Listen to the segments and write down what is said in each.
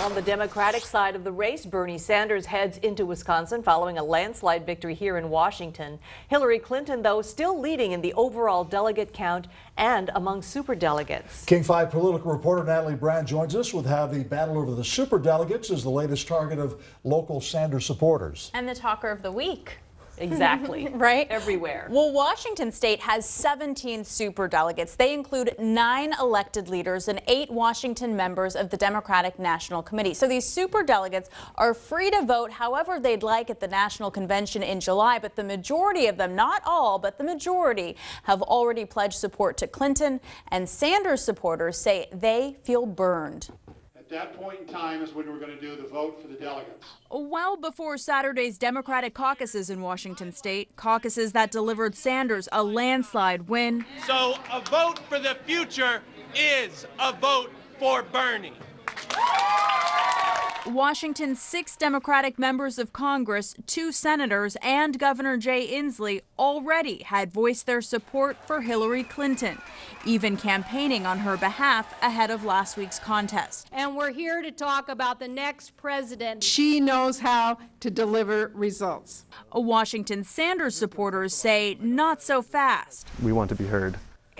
On the Democratic side of the race, Bernie Sanders heads into Wisconsin following a landslide victory here in Washington. Hillary Clinton, though, still leading in the overall delegate count and among superdelegates. King 5 political reporter Natalie Brand joins us with how the battle over the superdelegates is the latest target of local Sanders supporters. And the talker of the week. Exactly. Right? Everywhere. Well, Washington State has 17 superdelegates. They include 9 elected leaders and 8 Washington members of the Democratic National Committee. So these superdelegates are free to vote however they'd like at the National Convention in July, but the majority of them, not all, but the majority, have already pledged support to Clinton, and Sanders supporters say they feel burned. At that point in time is when we're going to do the vote for the delegates. Well before Saturday's Democratic caucuses in Washington State, caucuses that delivered Sanders a landslide win. So a vote for the future is a vote for Bernie. Washington's 6 Democratic members of Congress, 2 senators, and Governor Jay Inslee already had voiced their support for Hillary Clinton, even campaigning on her behalf ahead of last week's contest. And we're here to talk about the next president. She knows how to deliver results. Washington Sanders supporters say not so fast. We want to be heard.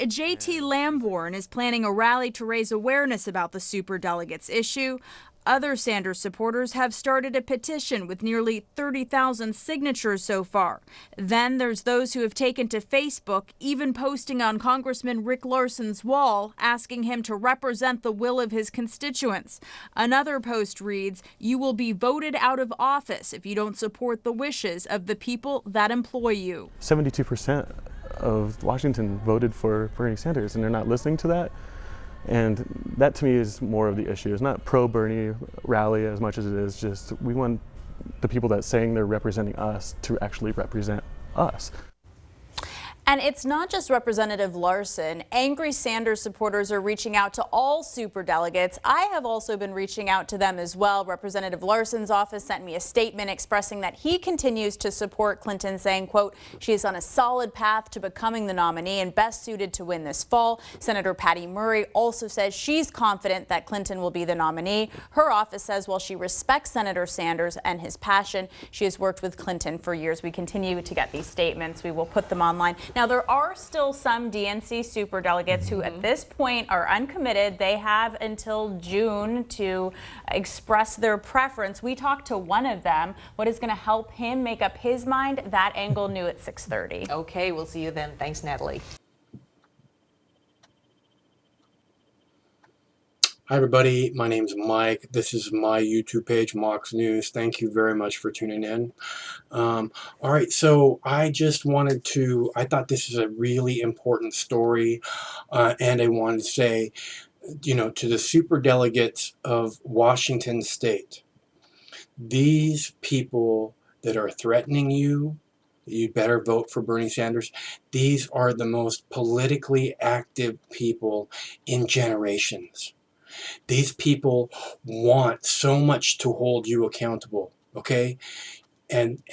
J.T. Lamborn is planning a rally to raise awareness about the superdelegates issue. Other Sanders supporters have started a petition with nearly 30,000 signatures so far. Then there's those who have taken to Facebook, even posting on Congressman Rick Larson's wall, asking him to represent the will of his constituents. Another post reads, "You will be voted out of office if you don't support the wishes of the people that employ you." 72% of Washington voted for Bernie Sanders, and they're not listening to that. And that to me is more of the issue. It's not pro-Bernie rally as much as it is just we want the people that saying they're representing us to actually represent us. And it's not just Representative Larson. Angry Sanders supporters are reaching out to all superdelegates. I have also been reaching out to them as well. Representative Larson's office sent me a statement expressing that he continues to support Clinton, saying, quote, "She is on a solid path to becoming the nominee and best suited to win this fall." Senator Patty Murray also says she's confident that Clinton will be the nominee. Her office says while she respects Senator Sanders and his passion, she has worked with Clinton for years. We continue to get these statements. We will put them online. Now, there are still some DNC superdelegates who at this point are uncommitted. They have until June to express their preference. We talked to one of them. What is going to help him make up his mind? That angle new at 6:30. Okay, we'll see you then. Thanks, Natalie. Hi everybody, my name's Mike. This is my YouTube page, Mox News. Thank you very much for tuning in. All right, so I thought this is a really important story, and I wanted to say, to the superdelegates of Washington State, these people that are threatening you better vote for Bernie Sanders, these are the most politically active people in generations. These people want so much to hold you accountable, okay? And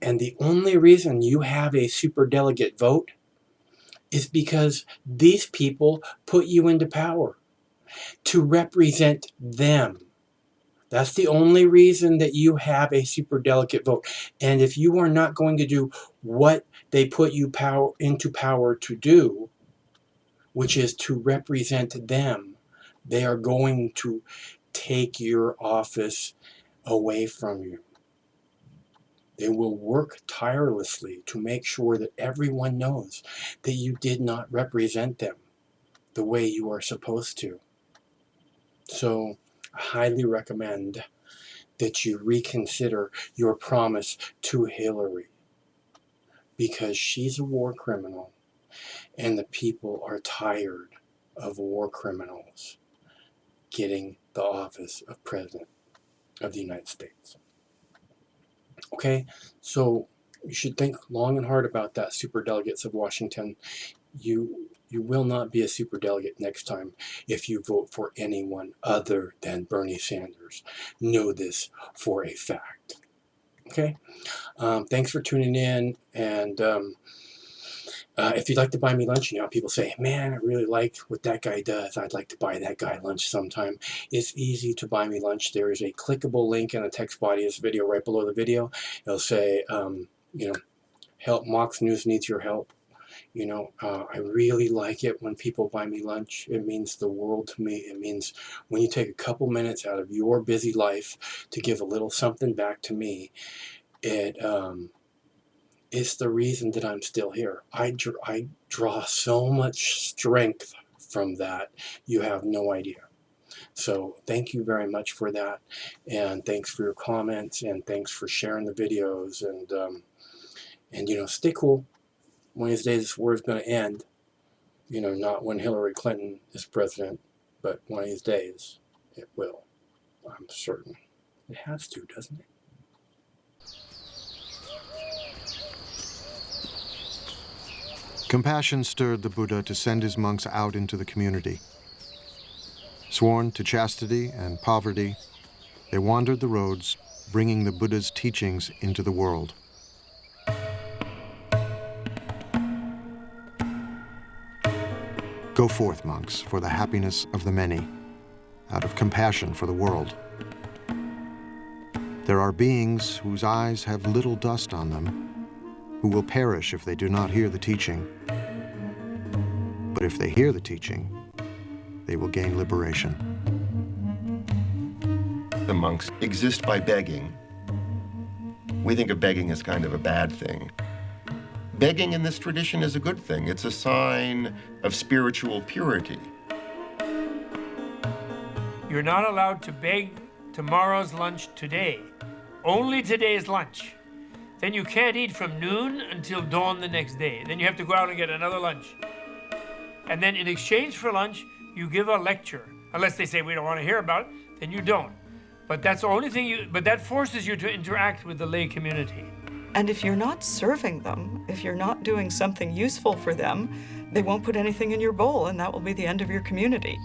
the only reason you have a superdelegate vote is because these people put you into power to represent them. That's the only reason that you have a superdelegate vote. And if you are not going to do what they put you into power to do, which is to represent them, they are going to take your office away from you. They will work tirelessly to make sure that everyone knows that you did not represent them the way you are supposed to. So I highly recommend that you reconsider your promise to Hillary, because she's a war criminal and the people are tired of war criminals getting the office of President of the United States. Okay, so you should think long and hard about that, superdelegates of Washington. You will not be a superdelegate next time if you vote for anyone other than Bernie Sanders. Know this for a fact. Okay, thanks for tuning in, and If you'd like to buy me lunch, you know, people say, man, I really like what that guy does. I'd like to buy that guy lunch sometime. It's easy to buy me lunch. There is a clickable link in the text body of this video right below the video. It'll say, you know, help, Mox News needs your help. You know, I really like it when people buy me lunch. It means the world to me. It means when you take a couple minutes out of your busy life to give a little something back to me, it's the reason that I'm still here. I draw so much strength from that. You have no idea. So thank you very much for that. And thanks for your comments, and thanks for sharing the videos, and you know, stay cool. One of these days this war is going to end. You know, not when Hillary Clinton is president, but one of these days it will. I'm certain. It has to, doesn't it? Compassion stirred the Buddha to send his monks out into the community. Sworn to chastity and poverty, they wandered the roads, bringing the Buddha's teachings into the world. Go forth, monks, for the happiness of the many, out of compassion for the world. There are beings whose eyes have little dust on them, who will perish if they do not hear the teaching. But if they hear the teaching, they will gain liberation. The monks exist by begging. We think of begging as kind of a bad thing. Begging in this tradition is a good thing. It's a sign of spiritual purity. You're not allowed to beg tomorrow's lunch today. Only today's lunch. Then you can't eat from noon until dawn the next day. Then you have to go out and get another lunch. And then in exchange for lunch, you give a lecture. Unless they say we don't want to hear about it, then you don't. But that's the only thing but that forces you to interact with the lay community. And if you're not serving them, if you're not doing something useful for them, they won't put anything in your bowl, and that will be the end of your community.